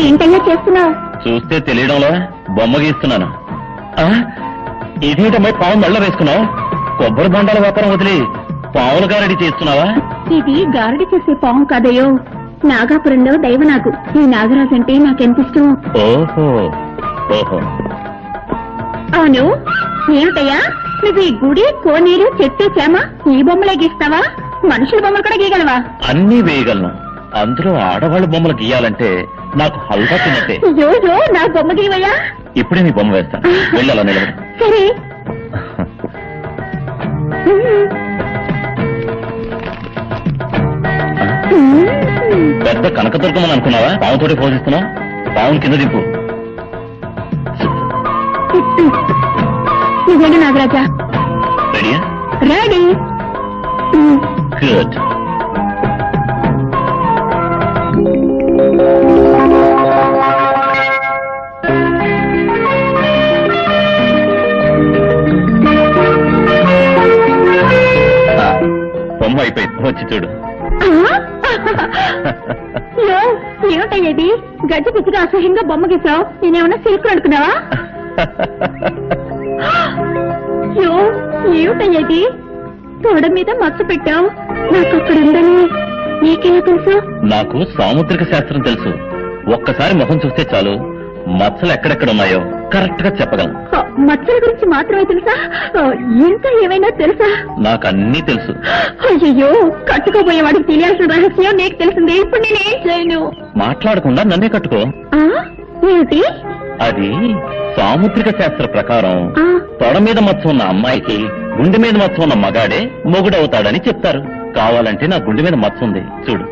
ఏంటయ్యా చేస్తున్నావు? చూస్తే తెలియడంలో బొమ్మ గీస్తున్నాను. ఇదేంటమ్మాయి పాము మెళ్ళ వేసుకున్నావు? కొబ్బరి బొండాల వ్యాపారం వదిలి పావుల గారడి చేస్తున్నావా? ఇది గారడి చేసే పాము కాదయ్యో, నాగాపురంలో దైవనాగు. ఈ నాగరాజు అంటే నాకెంత ఇష్టం. ఓహో ఓహో. అవును, ఏమిటయ్యా నువ్వు ఈ గుడి, కోనేరు, చెట్టు, చేమ ఈ బొమ్మలే గీస్తావా? మనుషుల బొమ్మలు కూడా గీయగలవా? అన్నీ వేయగలను. అందులో ఆడవాళ్ళ బొమ్మలు గీయాలంటే నాకు హల్వా తిన్నట్టే. అయ్యో, నా బొమ్మ గీవయ్యా. ఇప్పుడే నీ బొమ్మ వేస్తాను, వెళ్ళాలా నిలబడి. సరే. పెద్ద కనకదుర్గమని అనుకున్నావా? పావుతోటి పోషిస్తున్నావు. పావుని కింద దింపు. ఇదేంటి నాగరాజా? రెడీయా? రెడీ. గుడ్. బొమ్మ అయిపోయింది, వచ్చి చూడు. ఏమిటయ్యేది? గజ్జి పిచ్చిగా అసహ్యంగా బొమ్మ గీసావు. నేనేమన్నా సిల్క్ అనుకున్నావా? ఏమిటయ్యేది? తోడ మీద మచ్చ పెట్టావు. నాకు అక్కడ ఉందని నీకేమో తెలుసు? నాకు సాముద్రిక శాస్త్రం తెలుసు. ఒక్కసారి ముఖం చూస్తే చాలు మచ్చలు ఎక్కడెక్కడ ఉన్నాయో కరెక్ట్ గా చెప్పగలను. మచ్చల గురించి మాత్రమే తెలుసా? ఇంకా ఏమైనా తెలుసా? నాకు అన్నీ తెలుసు. అయ్యో, కట్టుకోబోయేవాడికి తెలియాల్సిన రహస్యం నీకు తెలిసిందే. ఇప్పుడు నేనేం చేయను? మాట్లాడకుండా నన్నే కట్టుకో. ఏమిటి అది? సాముద్రిక శాస్త్ర ప్రకారం తొడ మీద మచ్చ ఉన్న అమ్మాయికి గుండె మీద మచ్చ ఉన్న మగాడే మొగుడవుతాడని చెప్తారు. కావాలంటే నా గుండె మీద మచ్చ ఉంది, చూడు.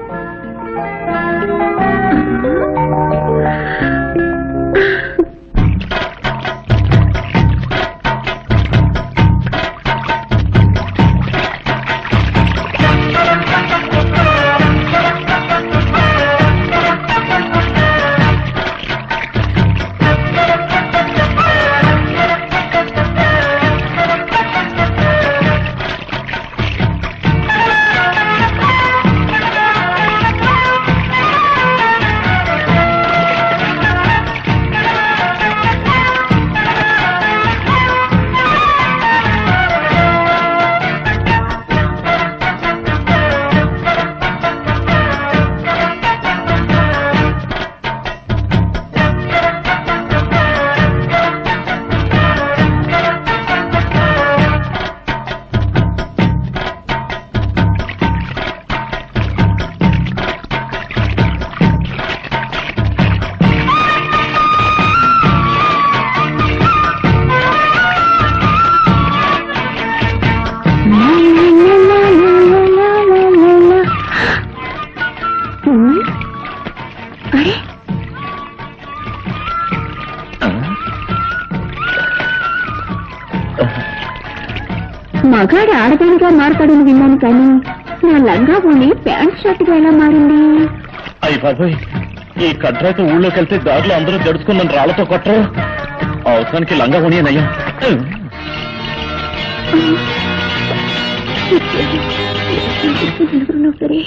మగాడు ఆడదానిగా మారతాడని విన్నాను, కానీ నా లంగా పోని ప్యాంట్ షర్ట్గా ఎలా మారింది? అయ్యి బాబోయ్, ఈ కట్రాతో ఊళ్ళోకి వెళ్తే దారిలో అందరూ జడుచుకున్న రాళ్లతో కొట్టరు. అవసరానికి లంగా పోనీయనయ్యా. సరే.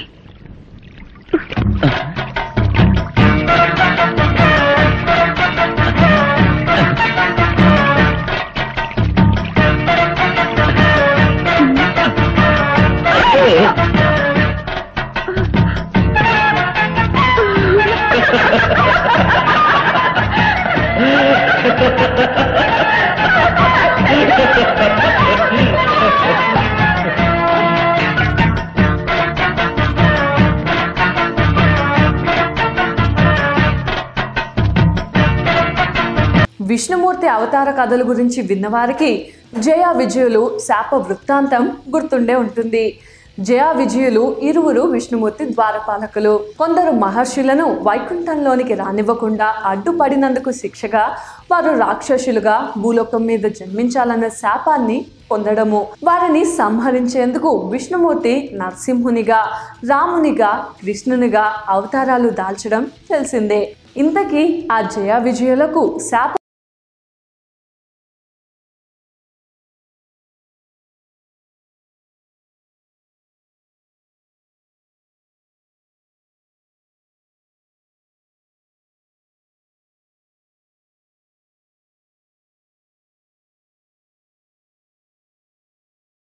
విష్ణుమూర్తి అవతార కథల గురించి విన్నవారికి జయ విజయులు శాప వృత్తాంతం గుర్తుండే ఉంటుంది. జయ విజయులు ఇరువురు విష్ణుమూర్తి ద్వారపాలకులు. కొందరు మహర్షులను వైకుంఠంలోనికి రానివ్వకుండా అడ్డుపడినందుకు శిక్షగా వారు రాక్షసులుగా భూలోకం మీద జన్మించాలన్న శాపాన్ని పొందడము. వారిని సంహరించేందుకు విష్ణుమూర్తి నరసింహునిగా, రామునిగా, కృష్ణునిగా అవతారాలు దాల్చడం తెలిసిందే. ఇంతకీ ఆ జయ విజయులకు శాప